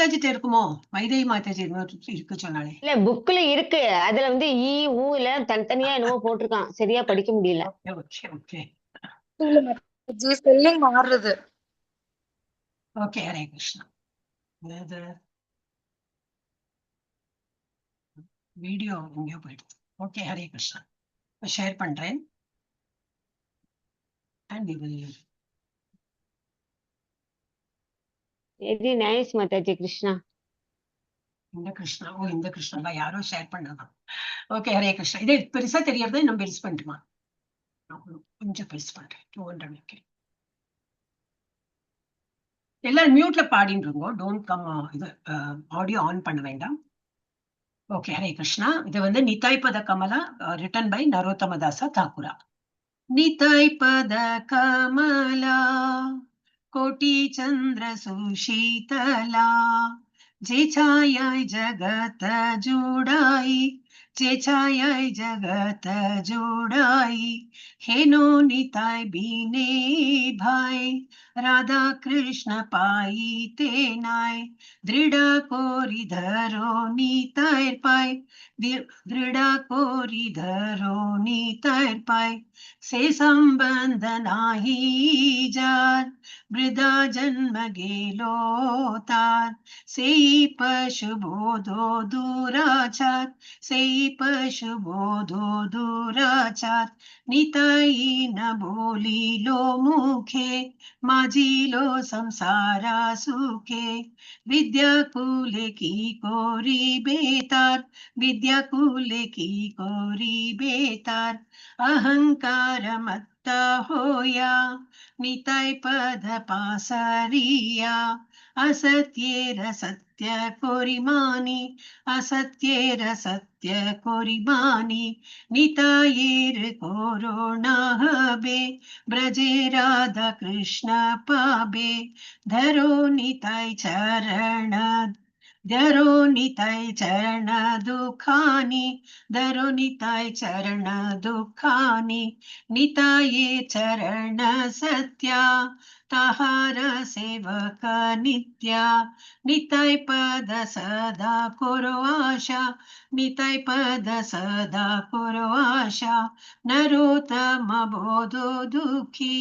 மாதாஜிட்ட இருக்குமோ? வைதேகி மாதாஜி இருக்கு சொன்னாளே! இல்ல புக்ல இருக்கு. அதுல வந்து ஈ, ஊல தனித்தனியா என்னமோ போட்டிருக்கான். சரியா படிக்க முடியல. Okay, okay, okay. இல்ல மாதாஜி ஸ்பெல்லிங் மாறுறது. ஓகே, ஹரே கிருஷ்ணா. இது வீடியோ எங்கேயோ போயிடுச்சு. ஓகே, ஹரே கிருஷ்ணா. ஷேர் பண்றேன். And we will very nice Mataji Krishna. இந்த கிருஷ்ணா. ஓ இந்த கிருஷ்ணா யாரோ ஷேர் பண்ணதான். ஓகே, ஹரே கிருஷ்ணா. இதே பெருசா தெரியறத நம்ம பெருசு பண்ணிட்டுமா? கொஞ்சம் பெருசு பண்றேன். 200 வைக்கிறேன். எல்லாரும் மியூட்ல பாடிட்டு இருக்கோம். டோன்ட் கம் இது ஆடியோ ஆன் பண்ண வேண்டாம். ஓகே, ஹரே கிருஷ்ணா. இது வந்து நிதாய் பத கமலா ரிட்டன் பை நரோத்தமதாசா தாக்குரா. निताय पद कमला कोटि चंद्र सुशीतला जे छायाय जगत जुड़ाई जे छायाय जगत जुड़ाई हेनो निताय बीने भाई राधा कृष्ण पाई तेनाय दृढ़ कोरि धरो निताय पाय दृढ़ कोरि धरो निताय पाय से संबंध नाही जार वृद्धा जन्म गेलो तार से पशु बोधो दुराचार से पशु बोधो दुराचार निताई न बोलिलो मुखे माझिलो संसारा सुखे विद्याकुले की कोरी बेतार विद्याकुले की कोरी बेतार अहंकार मत्त होया निताय पद पासरिया असत्येर सत्य कोरिमानी असत्येर सत्य कोरिमानी नितायेर कोरोना हबे ब्रजे राधा कृष्ण पाबे धरो निताय चरण धरो निताय चरण दुखानी धरो निताय चरण दुखानी निताये चरण सत्या ताहार सेवक नित्या निताय पद सदा कुरो आशा निताय पद सदा कुरो आशा नरोत्तम बोधो दुखी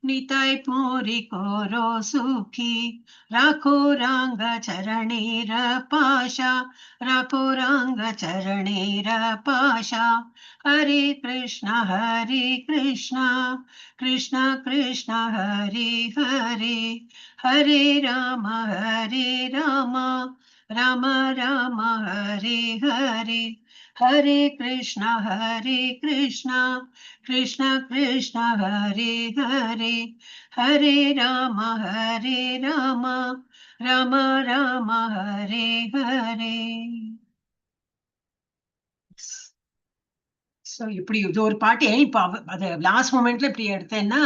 निताय पूरी कोरो सुखी राखो रांग चरणेर पाशा राखो रांग चरणेर पाशा हरे कृष्ण कृष्ण कृष्ण हरे हरे हरे राम राम राम हरे हरे हरे कृष्ण कृष्ण कृष्ण हरे हरे हरे राम राम राम हरे हरे. So இப்படி இது ஒரு பாட்டு. இப்ப அது லாஸ்ட் மொமெண்ட்ல இப்படி எடுத்தேன்னா